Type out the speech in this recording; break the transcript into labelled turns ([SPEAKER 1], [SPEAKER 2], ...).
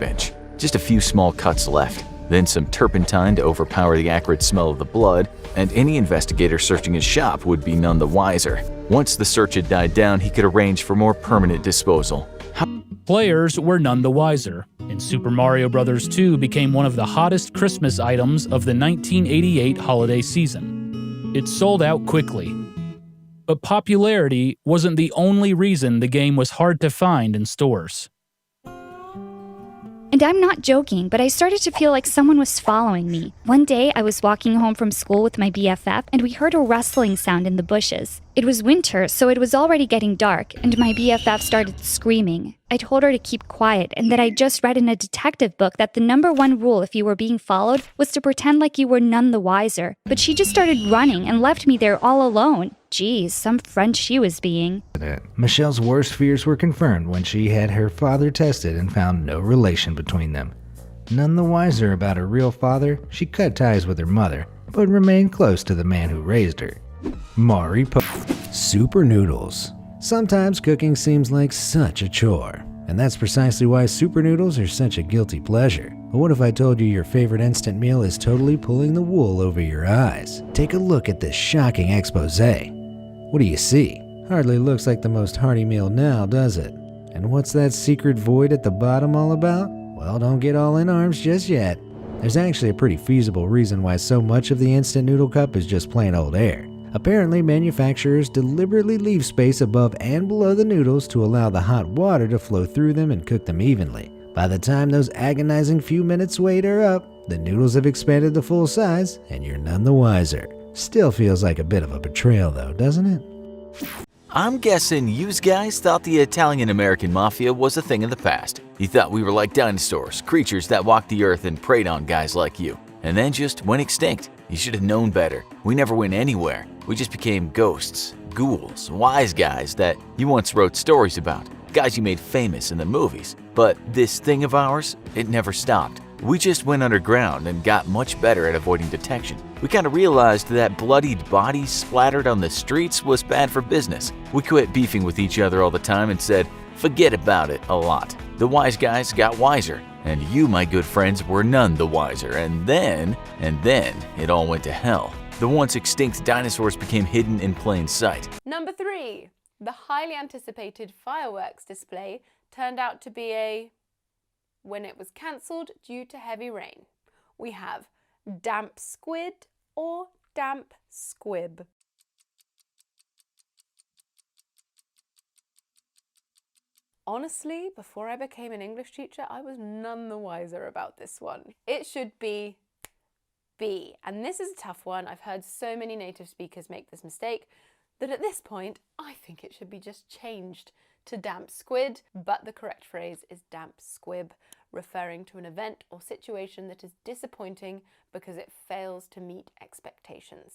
[SPEAKER 1] bench. Just a few small cuts left, then some turpentine to overpower the acrid smell of the blood, and any investigator searching his shop would be none the wiser. Once the search had died down, he could arrange for more permanent disposal.
[SPEAKER 2] Players were none the wiser, and Super Mario Bros. 2 became one of the hottest Christmas items of the 1988 holiday season. It sold out quickly. But popularity wasn't the only reason the game was hard to find in stores.
[SPEAKER 3] And I'm not joking, but I started to feel like someone was following me. One day, I was walking home from school with my BFF, and we heard a rustling sound in the bushes. It was winter, so it was already getting dark, and my BFF started screaming. I told her to keep quiet, and that I just read in a detective book that the #1 rule if you were being followed was to pretend like you were none the wiser. But she just started running and left me there all alone. Geez, some friend she was being.
[SPEAKER 4] Michelle's worst fears were confirmed when she had her father tested and found no relation between them. None the wiser about her real father, she cut ties with her mother, but remained close to the man who raised her. Mari Super Noodles. Sometimes cooking seems like such a chore, and that's precisely why Super Noodles are such a guilty pleasure. But what if I told you your favorite instant meal is totally pulling the wool over your eyes? Take a look at this shocking expose. What do you see? Hardly looks like the most hearty meal now, does it? And what's that secret void at the bottom all about? Well, don't get all in arms just yet. There's actually a pretty feasible reason why so much of the instant noodle cup is just plain old air. Apparently, manufacturers deliberately leave space above and below the noodles to allow the hot water to flow through them and cook them evenly. By the time those agonizing few minutes wait are up, the noodles have expanded to full size, and you're none the wiser. Still feels like a bit of a betrayal though, doesn't it?
[SPEAKER 1] I'm guessing yous guys thought the Italian-American mafia was a thing of the past. You thought we were like dinosaurs, creatures that walked the earth and preyed on guys like you, and then just went extinct. You should have known better. We never went anywhere. We just became ghosts, ghouls, wise guys that you once wrote stories about, guys you made famous in the movies. But this thing of ours, it never stopped. We just went underground and got much better at avoiding detection. We kind of realized that bloodied bodies splattered on the streets was bad for business. We quit beefing with each other all the time and said, forget about it a lot. The wise guys got wiser, and you, my good friends, were none the wiser. And then it all went to hell. The once extinct dinosaurs became hidden in plain sight.
[SPEAKER 5] Number 3. The highly anticipated fireworks display turned out to be when it was cancelled due to heavy rain. We have damp squid or damp squib. Honestly, before I became an English teacher, I was none the wiser about this one. It should be B. And this is a tough one. I've heard so many native speakers make this mistake that at this point, I think it should be just changed to damp squid, but the correct phrase is damp squib, referring to an event or situation that is disappointing because it fails to meet expectations.